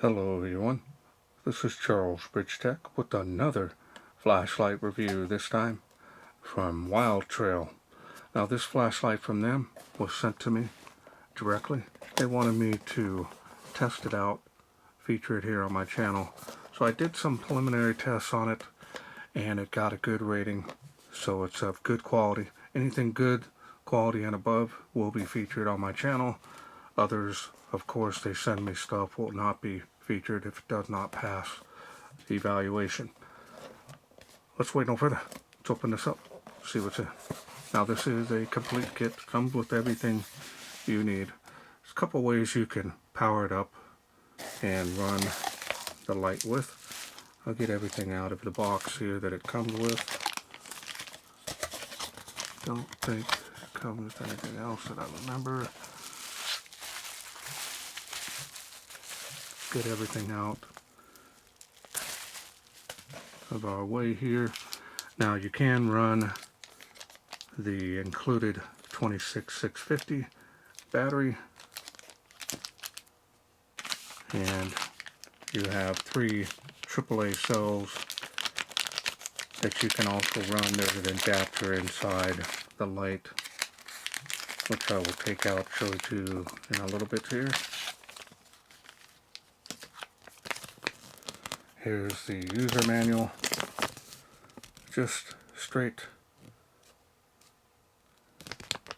Hello everyone, this is Charles BridgTec with another flashlight review, this time from WildeTrail. Now this flashlight from them was sent to me directly. They wanted me to test it out, feature it here on my channel. So I did some preliminary tests on it and it got a good rating, so it's of good quality. Anything good quality and above will be featured on my channel. Others, of course, they send me stuff will not be featured if it does not pass the evaluation. Let's wait no further. Let's open this up, see what's in. Now this is a complete kit, comes with everything you need. There's a couple ways you can power it up and run the light with. I'll get everything out of the box here that it comes with. Don't think it comes with anything else that I remember. Get everything out of our way here. Now you can run the included 26650 battery, and you have 3 AAA cells that you can also run. There's an adapter inside the light, which I will take out, show it to you in a little bit here. Here's the user manual, just straight,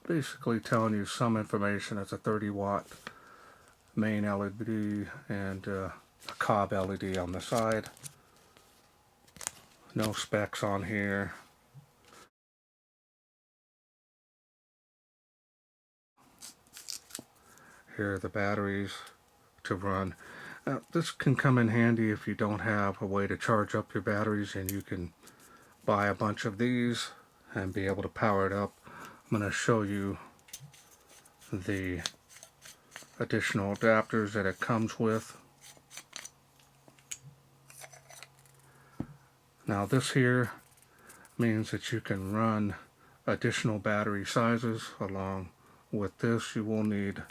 basically telling you some information. It's a 30-watt main LED and a cob LED on the side. No specs on here. Here are the batteries to run. Now, this can come in handy if you don't have a way to charge up your batteries, and you can buy a bunch of these and be able to power it up. I'm going to show you the additional adapters that it comes with. Now this here means that you can run additional battery sizes along with this. You will need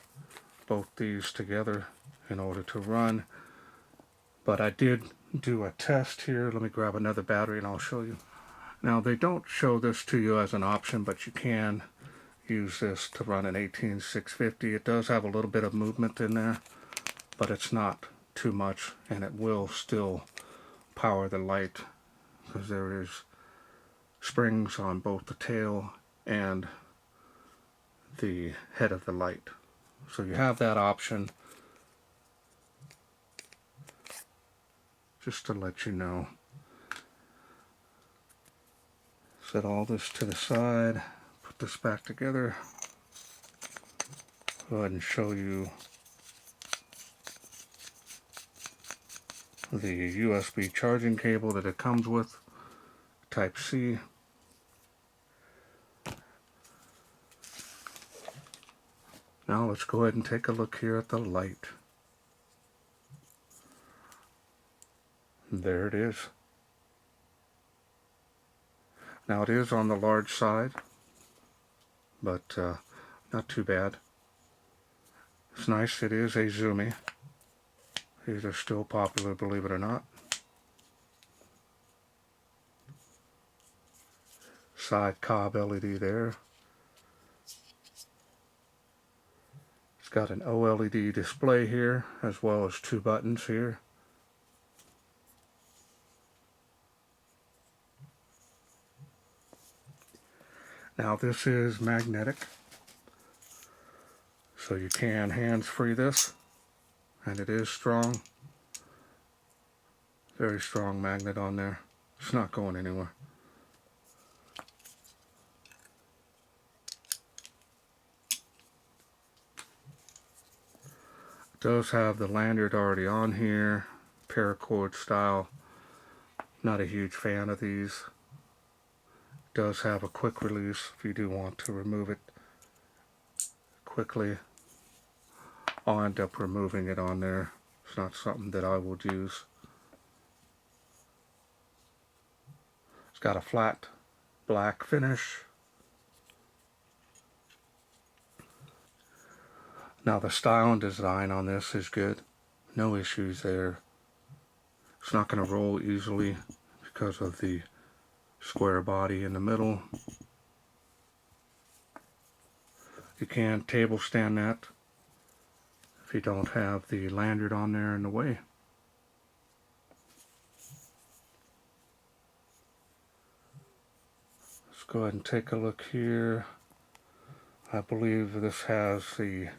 both these together in order to run, but I did do a test here. Let me grab another battery and I'll show you. Now they don't show this to you as an option, but you can use this to run an 18650. It does have a little bit of movement in there, but it's not too much, and it will still power the light because there is springs on both the tail and the head of the light. So you have that option, just to let you know. Set all this to the side, put this back together. Go ahead and show you the USB charging cable that it comes with, Type C. Now let's go ahead and take a look here at the light. There it is. Now it is on the large side, but not too bad. It's nice. It is a Zoomie. These are still popular, believe it or not. Side cob LED there. It's got an OLED display here, as well as 2 buttons here. Now this is magnetic, so you can hands-free this, and it is strong. Very strong magnet on there. It's not going anywhere. It does have the lanyard already on here, paracord style. Not a huge fan of these. Does have a quick release if you do want to remove it quickly. I'll end up removing it on there. It's not something that I would use. It's got a flat black finish. Now the style and design on this is good. No issues there. It's not going to roll easily because of the square body in the middle. You can table stand that if you don't have the lanyard on there in the way. Let's go ahead and take a look here. I believe this has the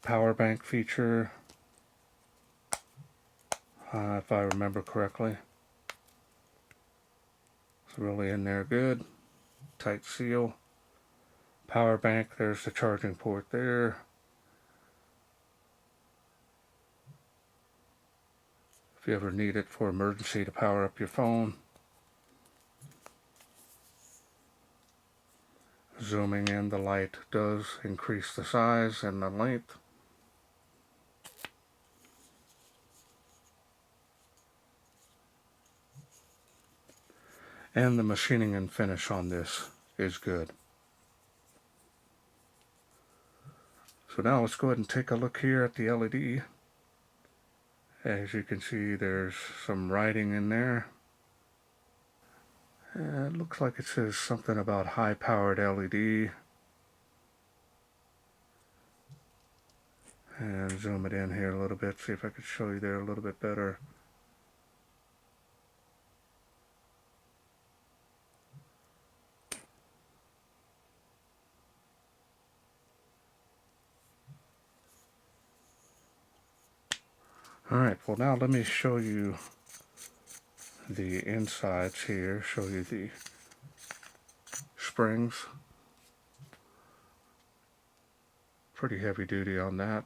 power bank feature, if I remember correctly. It's really in there good. Tight seal. Power bank, there's the charging port there. If you ever need it for emergency to power up your phone. Zooming in, the light does increase the size and the length. And the machining and finish on this is good. So now let's go ahead and take a look here at the LED. As you can see, there's some writing in there. It looks like it says something about high-powered LED. And zoom it in here a little bit, see if I could show you there a little bit better. Alright, well now let me show you the insides here, show you the springs. Pretty heavy duty on that.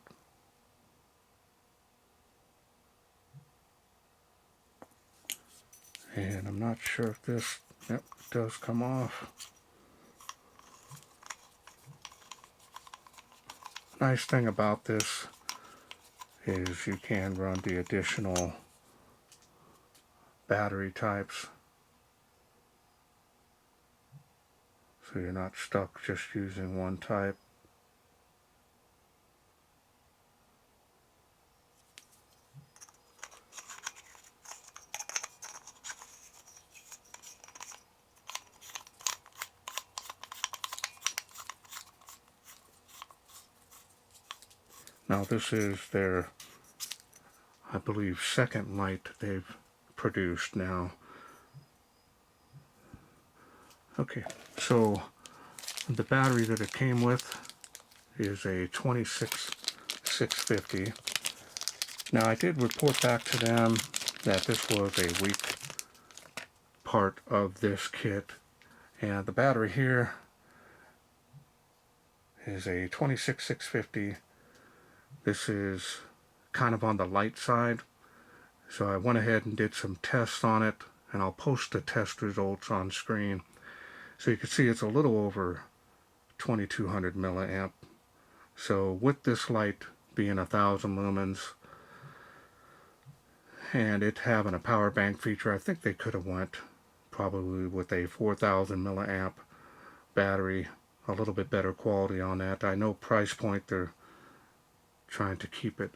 And I'm not sure if this, yep, it does come off. Nice thing about this is you can run the additional battery types, so you're not stuck just using one type. Now this is their, I believe, second light they've produced now. Okay, so the battery that it came with is a 26650. Now I did report back to them that this was a weak part of this kit, and the battery here is a 26650. This is kind of on the light side, so I went ahead and did some tests on it, and I'll post the test results on screen. So you can see it's a little over 2200 milliamp. So with this light being 1000 lumens and it having a power bank feature, I think they could have went probably with a 4000 milliamp battery, a little bit better quality on that. I know price point they're trying to keep it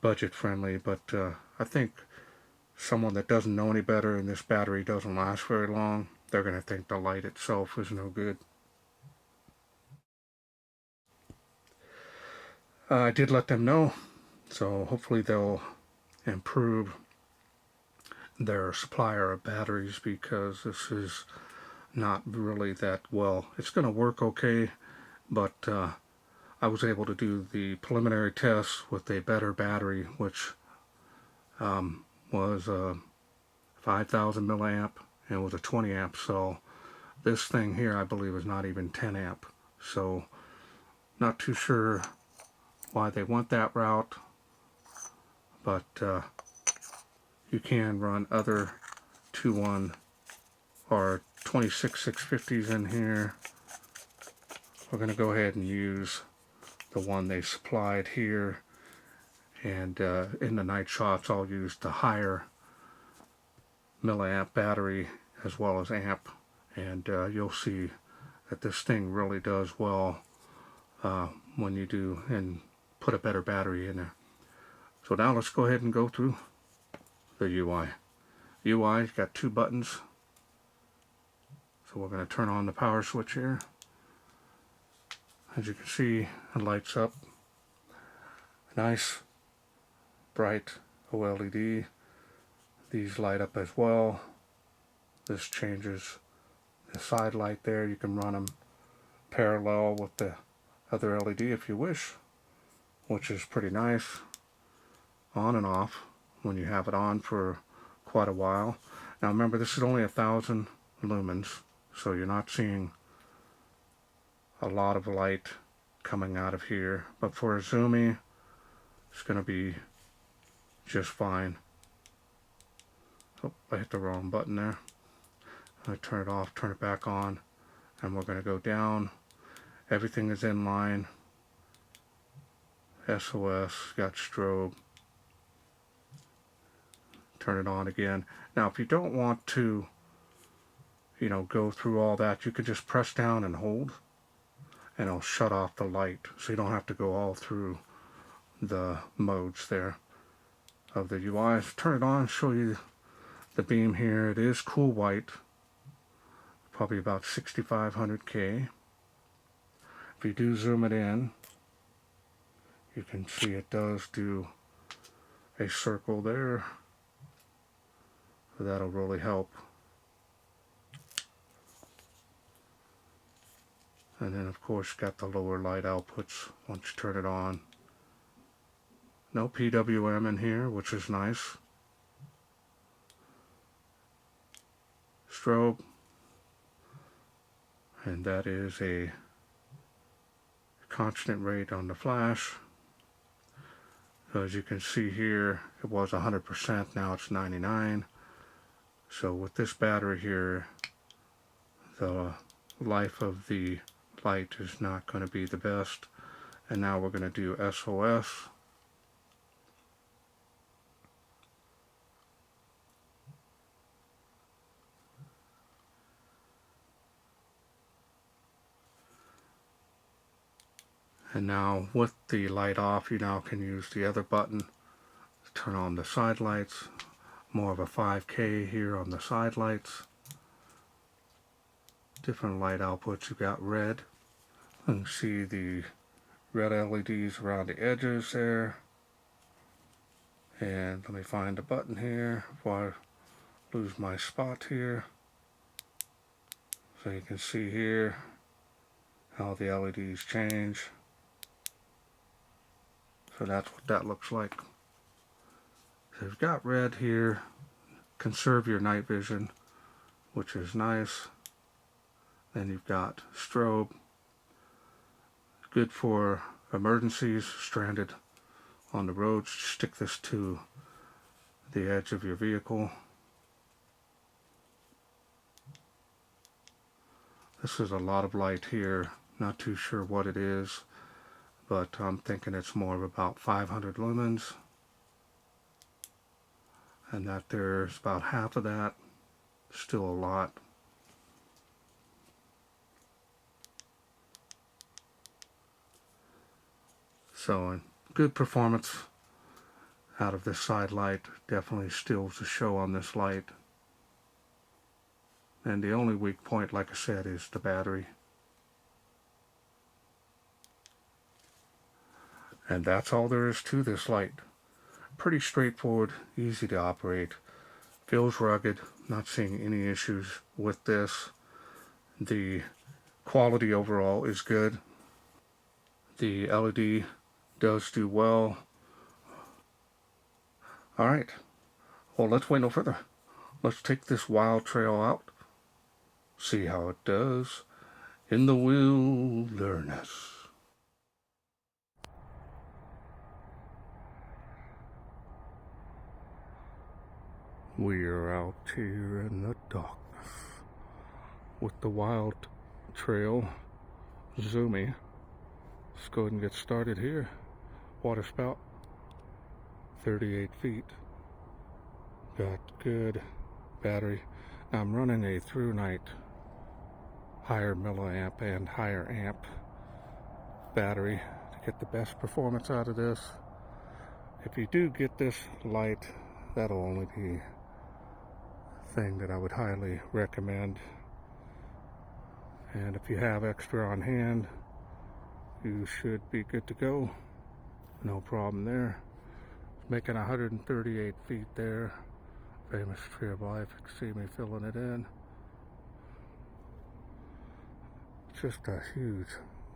budget friendly, but I think someone that doesn't know any better and this battery doesn't last very long, they're going to think the light itself is no good. I did let them know, so hopefully they'll improve their supplier of batteries, because this is not really that well. It's going to work okay, but I was able to do the preliminary tests with a better battery, which was 5000 milliamp and was a 20 amp cell. This thing here I believe is not even 10 amp, so not too sure why they went that route, but you can run other 2.1 or 26650s in here. We're going to go ahead and use the one they supplied here, and in the night shots I'll use the higher milliamp battery as well as amp, and you'll see that this thing really does well when you do and put a better battery in there. So now let's go ahead and go through the UI. UI's got 2 buttons. So we're going to turn on the power switch here. As you can see, it lights up. Nice, bright OLED. These light up as well. This changes the side light there. You can run them parallel with the other LED if you wish, which is pretty nice. On and off when you have it on for quite a while. Now remember, this is only 1,000 lumens, so you're not seeing a lot of light coming out of here, but for a Zoomie it's going to be just fine. Oh, I hit the wrong button there. I turn it off, turn it back on, and we're going to go down. Everything is in line. SOS, got strobe. Turn it on again. Now if you don't want to, go through all that, you can just press down and hold, and it'll shut off the light, so you don't have to go all through the modes there of the UI. Turn it on, show you the beam here. It is cool white, probably about 6500K. If you do zoom it in, you can see it does do a circle there. So that'll really help. And then of course got the lower light outputs once you turn it on. No PWM in here, which is nice. Strobe, and that is a constant rate on the flash. So as you can see here, it was 100%, now it's 99. So with this battery here, the life of the light is not going to be the best. And now we're going to do SOS. And now with the light off, you now can use the other button to turn on the side lights. More of a 5K here on the side lights. Different light outputs. You've got red. You can see the red LEDs around the edges there. And let me find the button here before I lose my spot here. So you can see here how the LEDs change. So that's what that looks like. So you've got red here, conserve your night vision, which is nice. Then you've got strobe, good for emergencies, stranded on the road. Stick this to the edge of your vehicle. This is a lot of light here, not too sure what it is, but I'm thinking it's more of about 500 lumens. And that there's about half of that, still a lot. So good performance out of this side light. Definitely steals the show on this light. And the only weak point, like I said, is the battery. And that's all there is to this light. Pretty straightforward, easy to operate. Feels rugged, not seeing any issues with this. The quality overall is good. The LED does do well. Alright, well, let's wait no further. Let's take this WildeTrail out, see how it does in the wilderness. We are out here in the darkness with the WildeTrail Zoomie. Let's go ahead and get started here. Water spout, 38 feet. Got good battery. Now I'm running a through night higher milliamp and higher amp battery to get the best performance out of this. if you do get this light, that'll only be a thing that I would highly recommend. And if you have extra on hand, you should be good to go. No problem there. Making 138 feet there. Famous tree of life. You can see me filling it in. Just a huge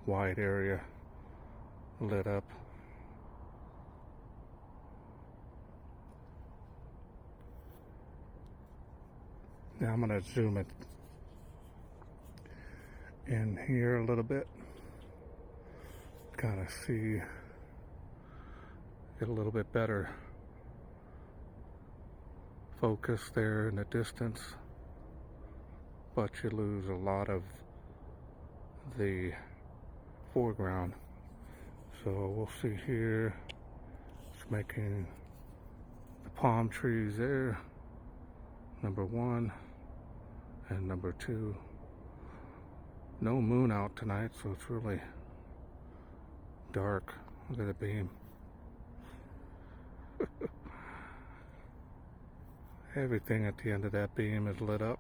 wide area lit up. Now I'm going to zoom it in here a little bit. Kind of see, get a little bit better focus there in the distance, but you lose a lot of the foreground. So we'll see here, it's making the palm trees there, number 1 and number 2. No moon out tonight, so it's really dark. Look at the beam. Everything at the end of that beam is lit up.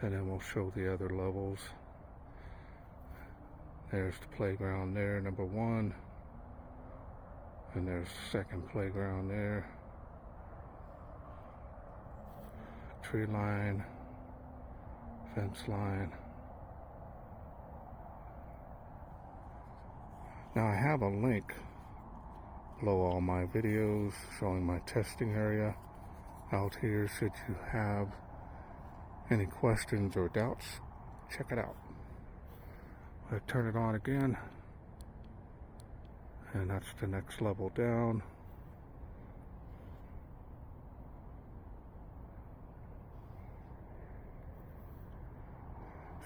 And then we'll show the other levels. There's the playground there, number 1. And there's the second playground there. Tree line, fence line. Now I have a link below all my videos showing my testing area out here. Should you have any questions or doubts, check it out. I turn it on again, and that's the next level down.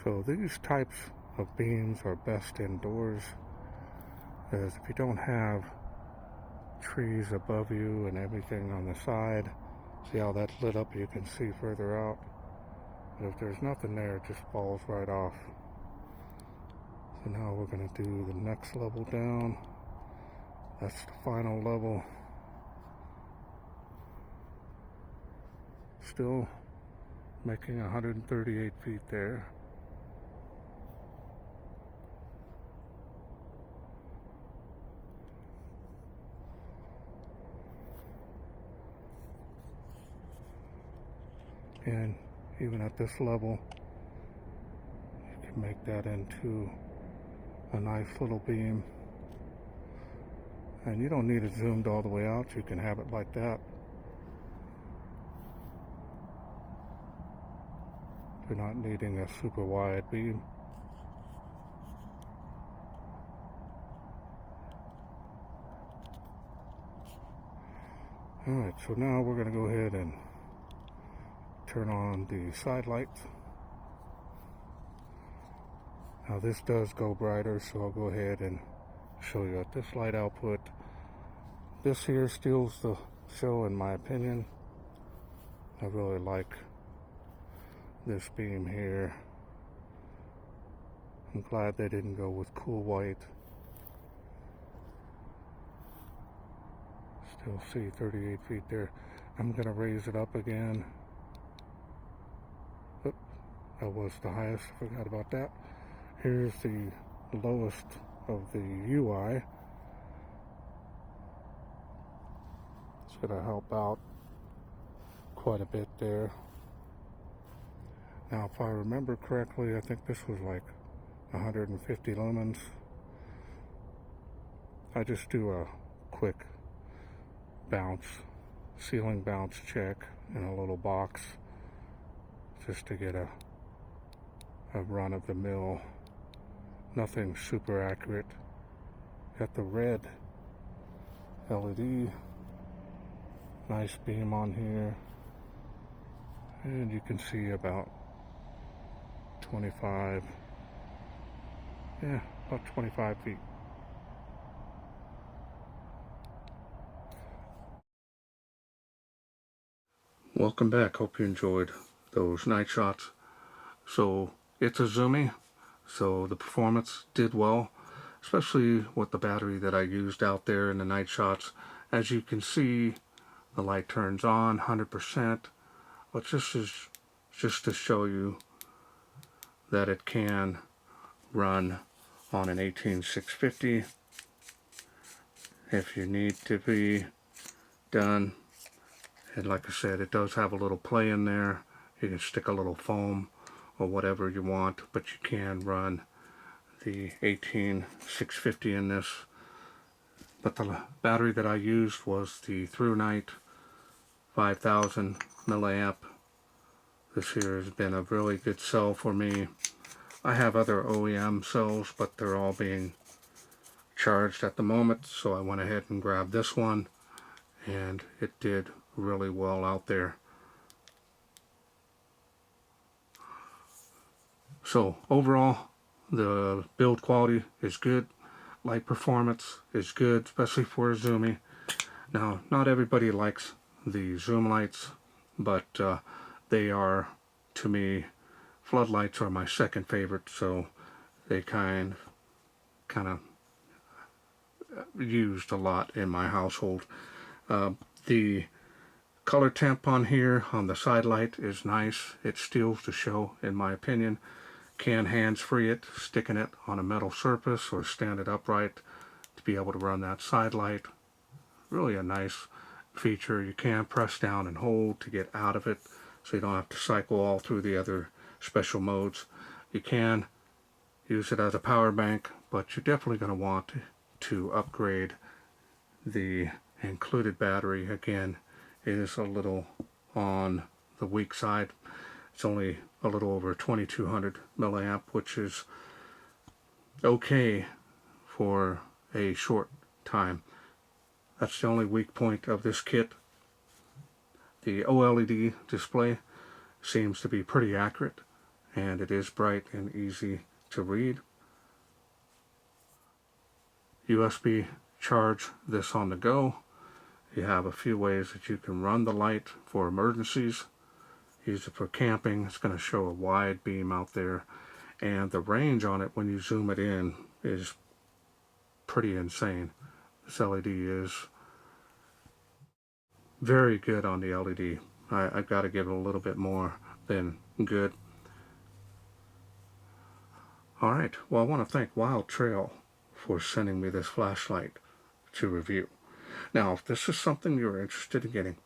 So these types of beams are best indoors, as if you don't have trees above you and everything on the side, see how that's lit up, you can see further out. But if there's nothing there, it just falls right off. So now we're going to do the next level down. That's the final level. Still making 138 feet there. And even at this level, you can make that into a nice little beam. And you don't need it zoomed all the way out, you can have it like that. You're not needing a super wide beam. Alright, so now we're going to go ahead and turn on the side lights. Now this does go brighter, so I'll go ahead and show you at this light output. This here steals the show in my opinion. I really like this beam here. I'm glad they didn't go with cool white. Still see 38 feet there. I'm going to raise it up again. Oop, that was the highest, forgot about that. Here's the lowest of the UI. It's going to help out quite a bit there. Now if I remember correctly, I think this was like 150 lumens. I just do a quick bounce, ceiling bounce check in a little box just to get a run of the mill. Nothing super accurate. Got the red LED, nice beam on here, and you can see about 25, yeah, about 25 feet. Welcome back. Hope you enjoyed those night shots. So it's a Zoomie, so the performance did well. especially with the battery that I used out there in the night shots. As you can see, the light turns on 100%, but this is just to show you that it can run on an 18650 if you need to be done. And like I said, it does have a little play in there. You can stick a little foam or whatever you want, but you can run the 18650 in this. But the battery that I used was the ThruNite 5000 milliamp. This here has been a really good cell for me. I have other OEM cells, but they're all being charged at the moment, so I went ahead and grabbed this one, and it did really well out there. So overall, the build quality is good, light performance is good, especially for a Zoomie. Now, not everybody likes the zoom lights, but they are, to me, floodlights are my second favorite, so they kind of used a lot in my household. The color temp on here on the side light is nice. It steals the show, in my opinion. Can hands-free it, sticking it on a metal surface or stand it upright to be able to run that side light. Really a nice feature. You can press down and hold to get out of it, so you don't have to cycle all through the other special modes. You can use it as a power bank, but you're definitely going to want to upgrade the included battery. Again, it is a little on the weak side. It's only a little over 2200 milliamp, which is okay for a short time. That's the only weak point of this kit. The OLED display seems to be pretty accurate, and it is bright and easy to read. USB charge this on the go. You have a few ways that you can run the light for emergencies. Use it for camping. It's going to show a wide beam out there, and the range on it when you zoom it in is pretty insane. This LED is very good on the LED. I've got to give it a little bit more than good. Alright, well, I want to thank WildeTrail for sending me this flashlight to review. Now, if this is something you're interested in getting,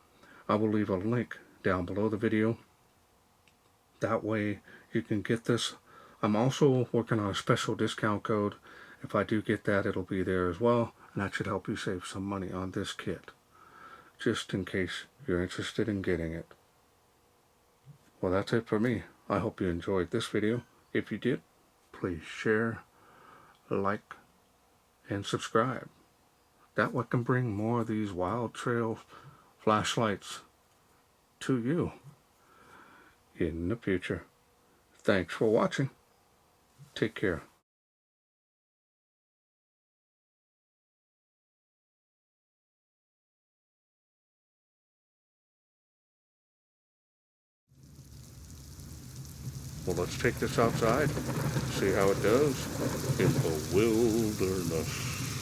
I will leave a link down below the video. That way you can get this. I'm also working on a special discount code. If I do get that, it'll be there as well, and that should help you save some money on this kit, just in case you're interested in getting it. Well, that's it for me. I hope you enjoyed this video. If you did, please share, like, and subscribe. That what can bring more of these WildeTrail flashlights to you in the future. Thanks for watching. Take care. Well, let's take this outside, see how it does in the wilderness.